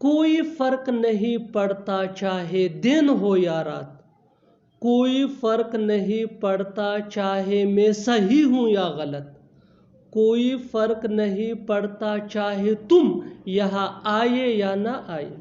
कोई फर्क नहीं पड़ता चाहे दिन हो या रात, कोई फर्क नहीं पड़ता चाहे मैं सही हूँ या गलत, कोई फर्क नहीं पड़ता चाहे तुम यहाँ आए या ना आए,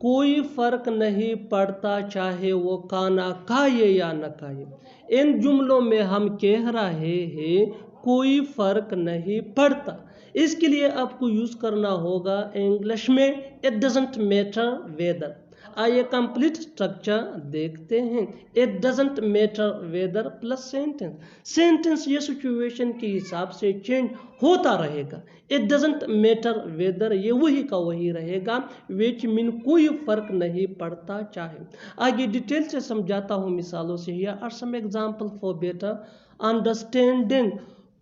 कोई फर्क नहीं पड़ता चाहे वो खाना खाए या न खाए। इन जुमलों में हम कह रहे हैं कोई फर्क नहीं पड़ता। इसके लिए आपको यूज करना होगा इंग्लिश में इट डजंट मैटर वेदर। आइए कंप्लीट स्ट्रक्चर देखते हैं। It doesn't matter weather plus sentence. Sentence ये सिचुएशन के हिसाब से चेंज होता रहेगा। इट डजंट मैटर वेदर ये वही का वही रहेगा, विच मीन कोई फर्क नहीं पड़ता चाहे। आगे डिटेल से समझाता हूँ मिसालों से। Here are some example for better understanding.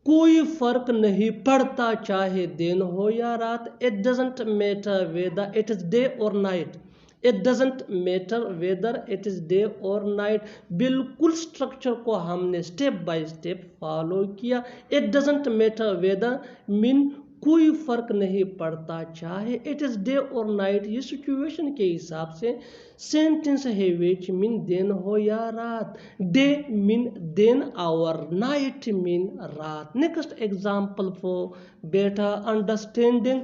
कोई फर्क नहीं पड़ता चाहे दिन हो या रात। It doesn't matter whether it is day और night. It doesn't matter whether it is day और नाइट। बिल्कुल स्ट्रक्चर को हमने स्टेप बाय स्टेप फॉलो किया। It doesn't matter whether mean कोई फर्क नहीं पड़ता चाहे इट इज डे और नाइट ये सिचुएशन के हिसाब से सेंटेंस है विच मीन दिन हो या रात। डे मीन दिन आवर, नाइट मीन रात। Next example for better understanding.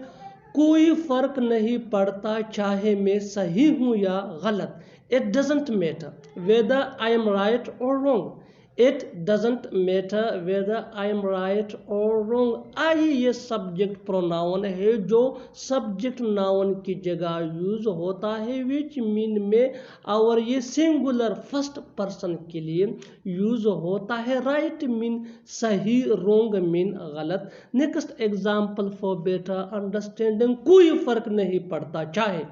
कोई फर्क नहीं पड़ता चाहे मैं सही हूँ या गलत। It doesn't matter whether I am right और wrong. It doesn't matter whether I am right और रॉन्ग। आई ये सब्जेक्ट प्रोनाउन है जो सब्जेक्ट नाउन की जगह यूज होता है विच मीन में और ये सिंगुलर फर्स्ट पर्सन के लिए यूज होता है। राइट मीन सही, रॉन्ग मीन गलत। Next example for better understanding. कोई फर्क नहीं पड़ता चाहे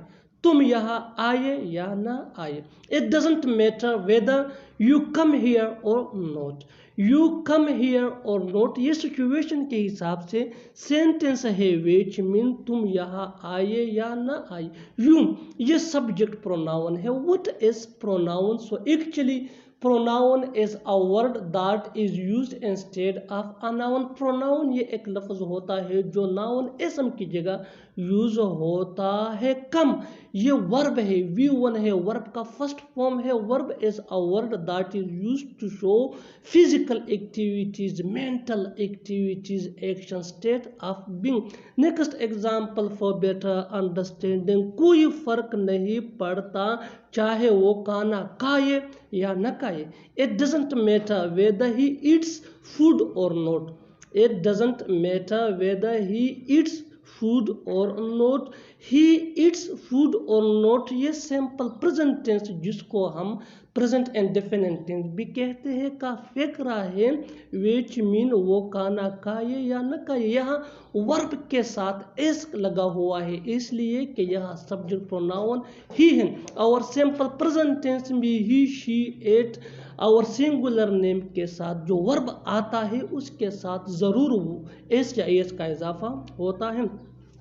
तुम यहाँ आए या ना आए। It doesn't matter whether you come here और नॉट। यू कम हियर और नॉट ये सिचुएशन के हिसाब से सेंटेंस है विच मीन तुम यहाँ आए या ना आए। यू ये सब्जेक्ट प्रोनाउन है। What is pronoun? So actually pronoun is a word that is used instead of a noun. pronoun ये एक लफ्ज होता है जो नाउन इसम की जगह यूज होता है। कम ये वर्ब है, V1 है, वर्ब का फर्स्ट फॉर्म है। Verb is a word that is used to show physical activities, mental activities, action, state of being. Next example for better understanding. कोई फर्क नहीं पड़ता चाहे वो खाना खाए या न खाए। It doesn't matter whether he eats food और not. It doesn't matter whether he eats food और नॉट। ही ईट्स फूड और नॉट ये सिंपल प्रेजेंट टेंस जिसको हम प्रेजेंट इंडेफिनिट टेंस भी कहते हैं का फिक्रा है विच मीन वो खाना खाए या न खाए। यहाँ वर्ब के साथ एस लगा हुआ है इसलिए कि यहाँ सब्जेक्ट प्रोनाउन ही है। और सिंपल प्रेजेंट टेंस में ही, शी, इट और सिंगुलर नेम के साथ जो वर्ब आता है उसके साथ जरूर एस या एस का इजाफा होता है।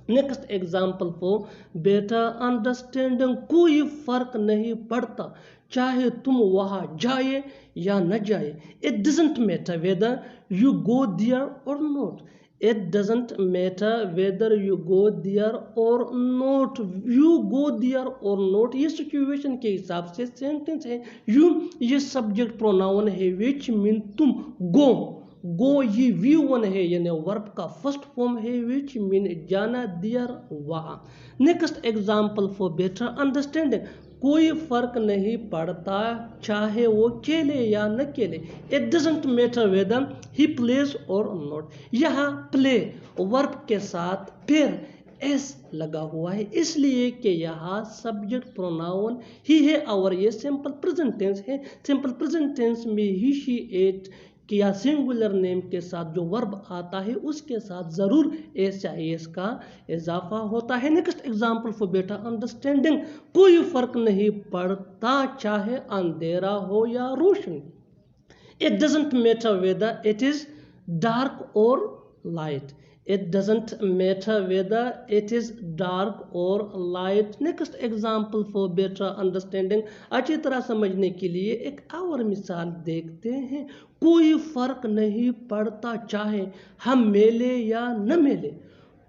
Next example for better understanding. कोई फर्क नहीं पड़ता चाहे तुम वहाँ जाए या न जाए। It doesn't matter whether you go there और not. It doesn't matter whether you go there और नॉट। यू गो देयर और नॉट ये सिचुएशन के हिसाब से सेंटेंस है। यू ये सब्जेक्ट प्रोनाउन है विच मीन तुम गो। गो ये V1 है यानी वर्ब का फर्स्ट फॉर्म है विच मीन जाना, देयर, वहाँ। Next example for better understanding. कोई फर्क नहीं पड़ता चाहे वो खेले या न खेले। It doesn't matter whether he plays और नॉट। यहाँ प्ले वर्ब के साथ फिर एस लगा हुआ है इसलिए कि यहाँ सब्जेक्ट प्रोनाउन ही है और ये सिंपल प्रेजेंट टेंस है। सिंपल प्रेजेंट टेंस में ही, शी, इट या सिंगुलर नेम के साथ जो वर्ब आता है उसके साथ जरूर एस या एस का इजाफा होता है। Next example for better understanding. कोई फर्क नहीं पड़ता चाहे अंधेरा हो या रोशनी। It doesn't matter whether it is dark और light. It doesn't matter whether it is dark or light. Next example for better understanding. अच्छी तरह समझने के लिए एक और मिसाल देखते हैं। कोई फर्क नहीं पड़ता चाहे हम मिले या न मिले।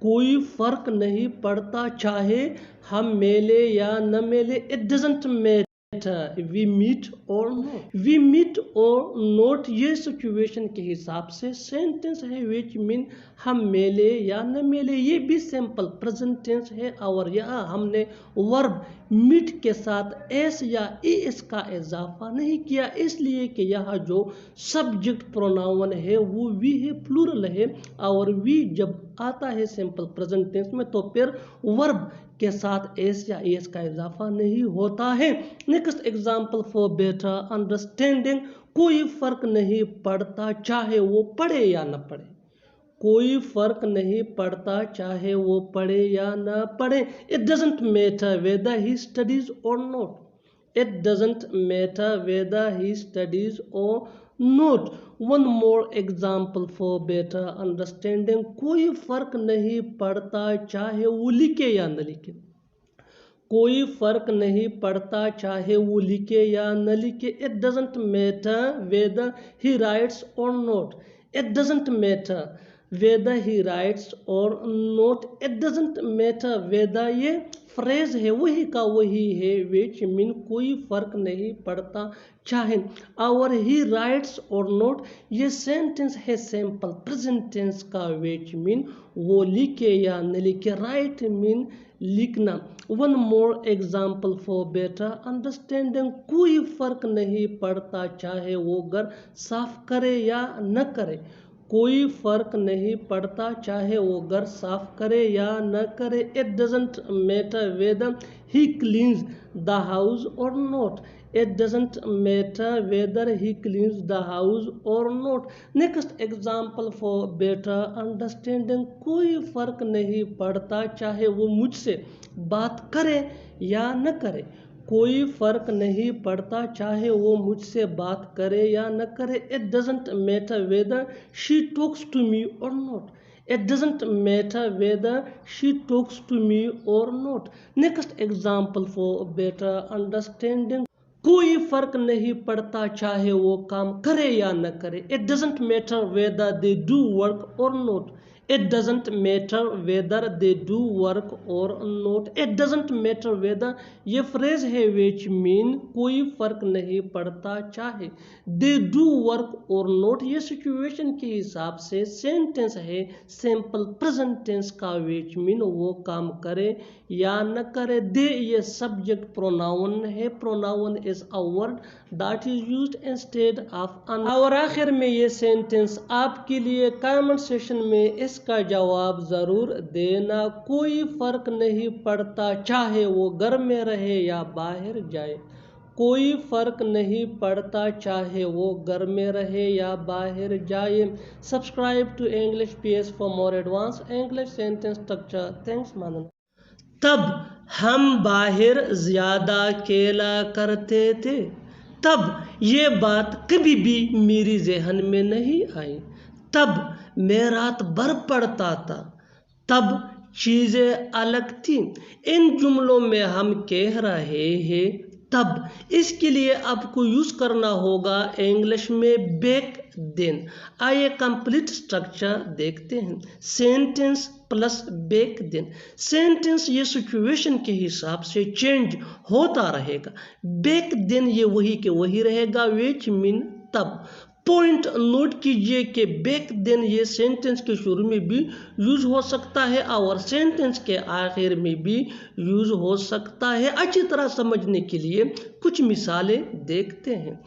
कोई फर्क नहीं पड़ता चाहे हम मिले या न मिले, it doesn't matter we meet or not. We meet or not ये सिचुएशन के हिसाब से सेंटेंस है विच मीन हम मिले या न मिले, ये भी सिंपल प्रेजेंट टेंस है। और यहाँ हमने वर्ब मीट के साथ एस या एस का इजाफा नहीं किया, इसलिए कि यहाँ जो सब्जेक्ट प्रोनाउन है वो वी है, प्लूरल है, और वी जब आता है सिंपल प्रेजेंट टेंस में तो फिर वर्ब के साथ एस या एस का इजाफा नहीं होता है। Next example for better understanding, कोई फर्क नहीं पड़ता चाहे वो पढ़े या न पढ़े। कोई फर्क नहीं पड़ता चाहे वो पढ़े या न पढ़े, it doesn't matter whether he studies और not. It doesn't matter whether he studies और not. One more example for better understanding, कोई फर्क नहीं पड़ता चाहे वो लिखे या न लिखे। कोई फर्क नहीं पड़ता चाहे वो लिखे या न लिखे, it doesn't matter whether he writes और not. It doesn't matter whether he writes और not, it doesn't matter whether ये फ्रेज है वही का वही है विच मीन कोई फर्क नहीं पड़ता चाहे, और ही राइट्स और नॉट ये सेंटेंस है सिंपल प्रेजेंट टेंस का विच मीन वो लिखे या न लिखे, राइट मीन लिखना। One more example for better understanding, कोई फर्क नहीं पड़ता चाहे वो घर साफ करे या न करे। कोई फर्क नहीं पड़ता चाहे वो घर साफ करे या न करे, it doesn't matter whether he cleans the house और not. It doesn't matter whether he cleans the house और not. Next example for better understanding, कोई फर्क नहीं पड़ता चाहे वो मुझसे बात करे या न करे। कोई फर्क नहीं पड़ता चाहे वो मुझसे बात करे या न करे, it doesn't matter whether she talks to me और not. It doesn't matter whether she talks to me और not. Next example for better understanding, कोई फर्क नहीं पड़ता चाहे वो काम करे या न करे, it doesn't matter whether they do work और not. It doesn't matter whether they do work और not. It doesn't matter whether ये फ्रेज है विच मीन कोई फर्क नहीं पड़ता चाहे दे डू वर्क और नॉट ये सिचुएशन के हिसाब से सेंटेंस है सिंपल प्रेजेंट टेंस का विच मीन वो काम करे या न करे। दे ये सब्जेक्ट प्रोनाउन है, pronoun is a word that is used instead of an. और आखिर में ये सेंटेंस आपके लिए कमेंट सेक्शन में इसका जवाब जरूर देना। कोई फर्क नहीं पड़ता चाहे वो घर में रहे या बाहर जाए। कोई फर्क नहीं पड़ता चाहे वो घर में रहे या बाहर जाए। Subscribe to English PS for more advance English sentence structure. Thanks मानना। तब हम बाहर ज्यादा खेला करते थे। तब ये बात कभी भी मेरी जहन में नहीं आई। तब मैं रात भर पढ़ता था। तब चीज़ें अलग थी। इन जुमलों में हम कह रहे हैं तब, इसके लिए आपको यूज़ करना होगा इंग्लिश में बैक देन। आइए कंप्लीट स्ट्रक्चर देखते हैं। Sentence plus back then. Sentence ये सिचुएशन के हिसाब से चेंज होता रहेगा। बैक देन ये वही के वही रहेगा विच मीन तब। पॉइंट नोट कीजिए कि बैक देन ये सेंटेंस के शुरू में भी यूज हो सकता है और सेंटेंस के आखिर में भी यूज हो सकता है। अच्छी तरह समझने के लिए कुछ मिसालें देखते हैं।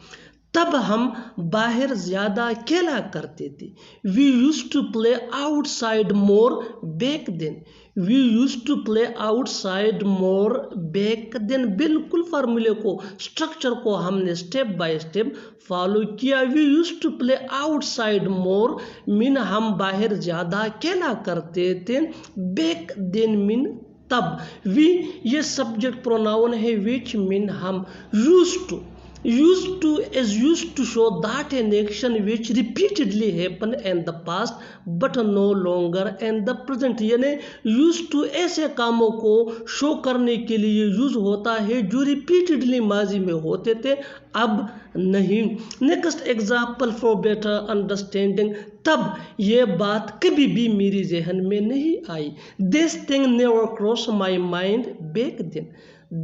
तब हम बाहर ज़्यादा खेला करते थे। We used to play outside more back then. We used to play outside more back then. बिल्कुल फार्मूले को, स्ट्रक्चर को हमने स्टेप बाय स्टेप फॉलो किया। We used to play outside more mean हम बाहर ज़्यादा खेला करते थे। बैक देन मीन तब। वी ये सब्जेक्ट प्रोनाउन है विच मीन हम। Used to used to is used to show that an action which repeatedly happened in the past but no longer in the present, यानी used to ऐसे कामों को show करने के लिए यूज होता है जो रिपीटेडली माजी में होते थे अब नहीं। Next example for better understanding, तब ये बात कभी भी मेरी जहन में नहीं आई। This thing never cross my mind back then,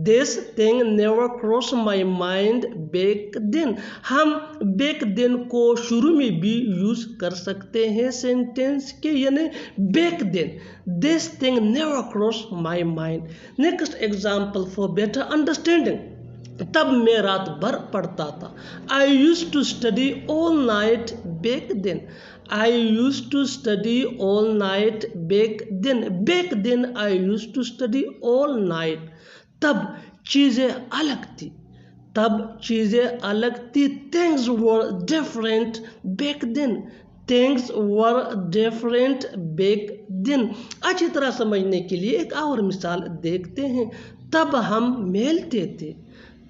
this thing never cross my mind back then. हम बैक देन को शुरू में भी यूज कर सकते हैं सेंटेंस के, यानी back then this thing never cross my mind. Next example for better understanding, तब मैं रात भर पढ़ता था। I use to study all night back then, I use to study all night back then, back then I use to study all night. तब चीज़ें अलग थी, तब चीज़ें अलग थी। Things were different back then, things were different back then. अच्छी तरह समझने के लिए एक और मिसाल देखते हैं। तब हम मिलते थे,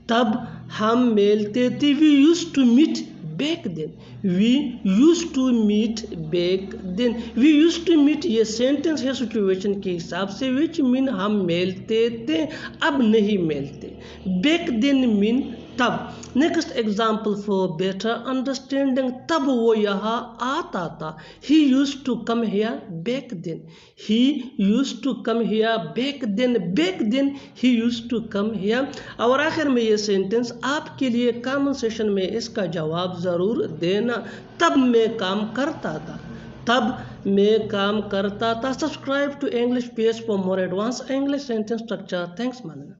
तब हम मिलते थे। We use to meet back then, we use to meet back then. We use to meet ये सेंटेंस है सिचुएशन के हिसाब से, विच मीन हम मिलते थे अब नहीं मिलते। बैक देन मीन तब। Next example for better understanding, तब वो यहाँ आता था। He use to come here back then, he use to come here back then, back then he use to come here. और आखिर में ये सेंटेंस आपके लिए कमेंट सेशन में इसका जवाब ज़रूर देना। तब मैं काम करता था, तब मैं काम करता था। Subscribe to English page for more advance English sentence structure. Thanks man.